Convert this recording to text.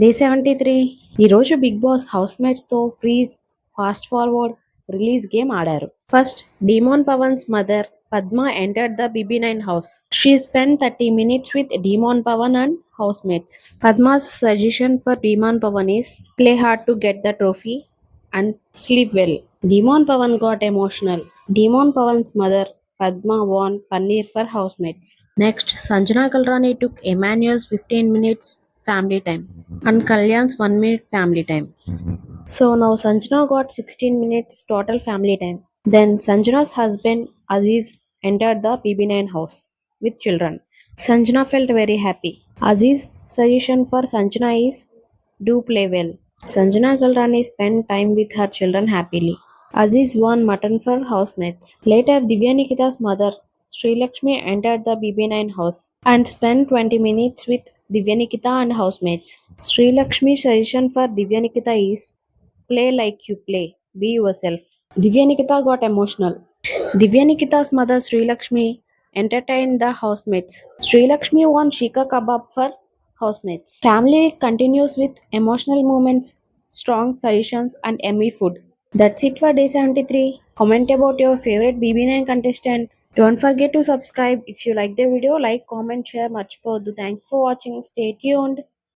Day 73 ఈరోజు Bigg Boss హౌస్మేట్స్తో freeze fast forward release game ఆడారు. First demon Pavan's mother Padma entered the BB9 house. She spent 30 minutes with Demon Pavan and housemates. Padma's suggestion for Demon Pavan is play hard to get the trophy and sleep well. Demon Pavan got emotional. Demon Pavan's mother Padma won paneer for housemates. Next, Sanjana Kalrani took Emmanuel's 15 minutes family time and Kalyan's 1 minute family time. So now Sanjana got 16 minutes total family time. Then Sanjana's husband Aziz entered the BB9 house with children. Sanjana felt very happy. Aziz's suggestion for Sanjana is do play well. Sanjana Galrani spent time with her children happily. Aziz won mutton for housemates. Later, Divya Nikita's mother, Sri Lakshmi, entered the BB9 house and spent 20 minutes with Divya Nikita and housemates. Sri Lakshmi's suggestion for Divya Nikita is play like you play, be yourself. Divya Nikita got emotional. Divya Nikita's mother, Sri Lakshmi, entertained the housemates. Sri Lakshmi won Shika Kebab for housemates. Family Week continues with emotional moments, strong suggestions, and yummy food. That's it for day 73. Comment about your favorite BB9 contestant. Don't forget to subscribe if you like the video. Like, comment, share, much. Thanks for watching. Stay tuned.